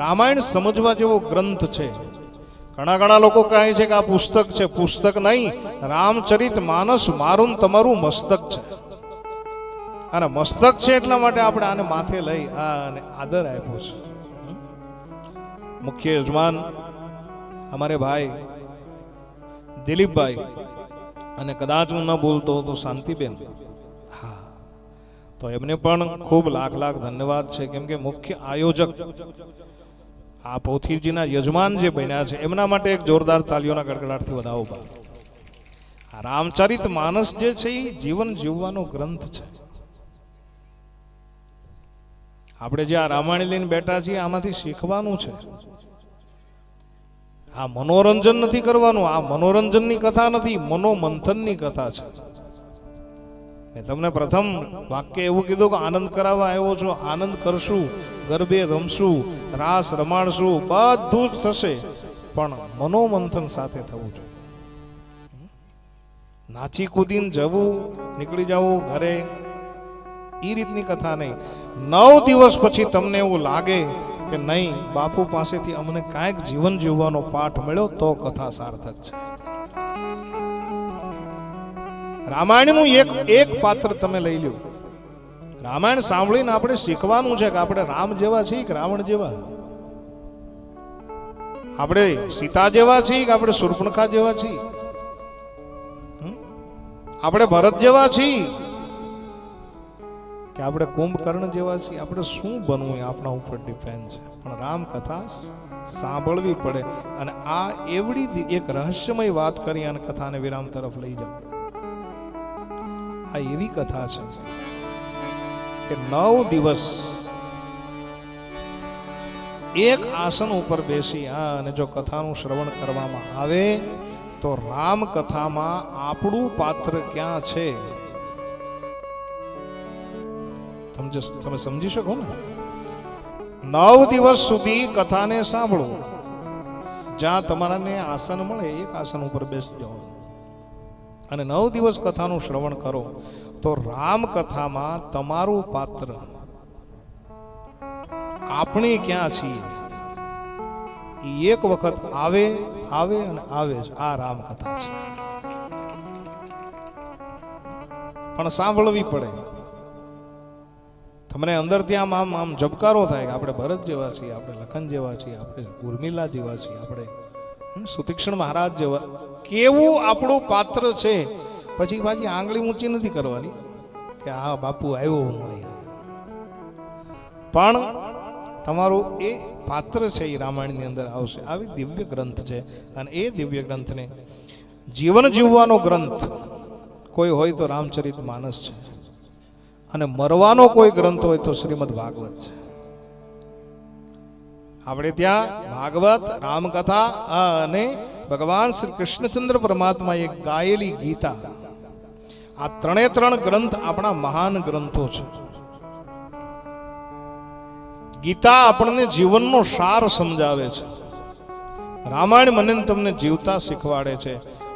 રામાયણ સમજવા જેવો ગ્રંથ છે. ઘણા લોકો કહે છે કે આ પુસ્તક છે. પુસ્તક નહીં, રામચરિત માનસ મારું તમારું મસ્તક છે. અને મસ્તક છે એટલા માટે આપણે આને માથે લઈ અને આદર આપ્યો છે. મુખ્ય યજમાન અમારે ભાઈ દિલીપભાઈ, અને કદાચ હું ન બોલતો તો શાંતિબેન, હા, તો એમને પણ ખૂબ લાખ ધન્યવાદ છે. કેમ કે મુખ્ય આયોજક આ પોથીજીના યજમાન જે બન્યા છે એમના માટે એક જોરદાર તાલીઓના ગડગડાટથી વધાવો. આ રામચરિત માનસ જે છે એ જીવન જીવવાનો ગ્રંથ છે. આપણે જે આ રામાયણ લઈને બેઠા છીએ આમાંથી શીખવાનું છે. આ મનોરંજન નથી કરવાનું. આ મનોરંજનની કથા નથી, મનોમંથનની કથા છે. મેં તમને પ્રથમ વાક્ય એવું કીધું કે આનંદ કરાવવા આવ્યો છો. આનંદ કરશું, ગરબે રમશું, રાસ રમાડશું, બધું જ થશે, પણ મનોમંથન સાથે થવું જોઈએ. નાચી કૂદીને જવું, નીકળી જવું ઘરે, એ રીતની કથા નહીં. 9 દિવસ પછી તમને એવું લાગે કે નહીં, બાપુ પાસેથી અમને કાંઈક જીવન જીવવાનો પાઠ મળ્યો, તો કથા સાર્થક છે. રામાયણનું એક પાત્ર તમે લઈ લો. રામાયણ સાંભળીને આપણે શીખવાનું છે કે આપણે રામ જેવા છીએ કે રાવણ જેવા, આપણે સીતા જેવા છીએ કે આપણે શૂર્પણખા જેવા છીએ, આપણે ભરત જેવા છીએ કે આપણે કુંભકર્ણ જેવા છીએ. આપણે શું બનવું એ આપણા ઉપર ડિપેન્ડ છે. પણ રામ કથા સાંભળવી પડે. અને આ એવડી એક રહસ્યમય વાત કરી અને કથાને વિરામ તરફ લઈ જાઓ. આ એવી કથા છે કે 9 દિવસ એક આસન ઉપર બેસી અને જો કથાનું શ્રવણ કરવામાં આવે તો રામ કથામાં આપણું પાત્ર ક્યાં છે તમે સમજી શકો ને. 9 દિવસ સુધી કથાને સાંભળો. જ્યાં તમારાને આસન મળે એક આસન ઉપર બેસી જાઓ અને 9 દિવસ કથાનું શ્રવણ કરો તો રામ કથામાં તમારું પાત્ર, આપણે ક્યાં છીએ, એક વખત આવે અને આવે જ. આ રામ કથા છે, પણ સાંભળવી પડે. તમને અંદર ત્યાં આમ જબકારો થાય કે આપણે ભરત જેવા છીએ, આપણે લખન જેવા છીએ, આપણે ઉર્મિલા જેવા છીએ, આપણે સુતીક્ષ્ણ મહારાજ જેવા. કેવું આપણું પાત્ર છે. પછી પાછી આંગળી ઊંચી નથી કરવાની કે આ બાપુ આવ્યો નહીં, પણ તમારું એ પાત્ર છે એ રામાયણની અંદર આવશે. આવી દિવ્ય ગ્રંથ છે. અને એ દિવ્ય ગ્રંથને જીવન જીવવાનો ગ્રંથ કોઈ હોય તો રામચરિત માનસ છે, અને મરવાનો કોઈ ગ્રંથ હોય તો શ્રીમદ ભાગવત છે. આપણે ત્યાં ભાગવત, રામકથા અને ભગવાન શ્રી કૃષ્ણચંદ્ર પરમાત્માએ ગાયેલી ગીતા, આ 3 ગ્રંથ આપણા મહાન ગ્રંથો છે. ગીતા આપણને જીવનનો સાર સમજાવે છે. રામાયણ મને તમને જીવતા શીખવાડે છે,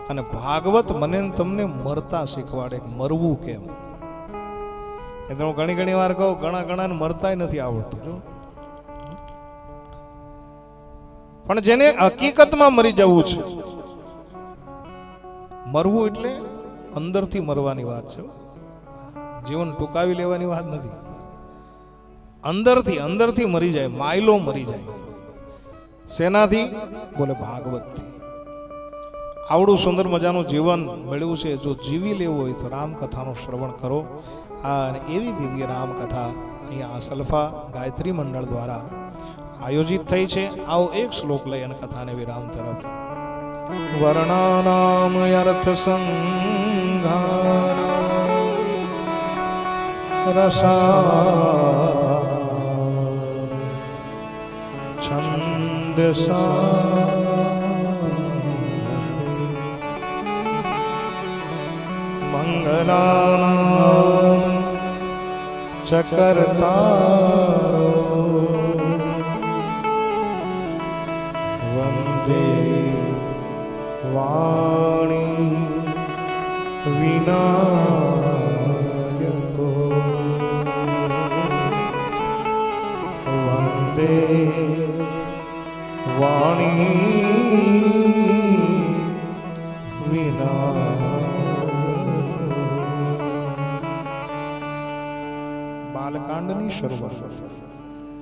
અને ભાગવત મને તમને મરતા શીખવાડે. મરવું કેમ? એટલે હું ઘણી વાર કહું, ઘણા મરતાય નથી આવડતું. પણ જેને હકીકતમાં મરી જવું છે, મરવું એટલે અંદરથી મરવાની વાત છે. જીવન ટૂંકાવી લેવાની વાત નથી. અંદરથી મરી જાય, માયલો મરી જાય. શેનાથી? બોલે ભાગવતથી. આવડું સુંદર મજાનું જીવન મળ્યું છે. જો જીવી લેવું હોય તો રામકથાનું શ્રવણ કરો. અને એવી દિવ્ય રામકથા અહીંયા સલ્ફા ગાયત્રી મંડળ દ્વારા આયોજિત થઈ છે. આવો એક શ્લોક લઈ અને કથાને વિરામ તરફ. વર્ણાનામ અર્થ સંઘાર રસા છંદસા મંગલાનામ ચકરતારો વંદે વાણી વિનાયકો વંદે વિના બાલકાંડની શરૂઆત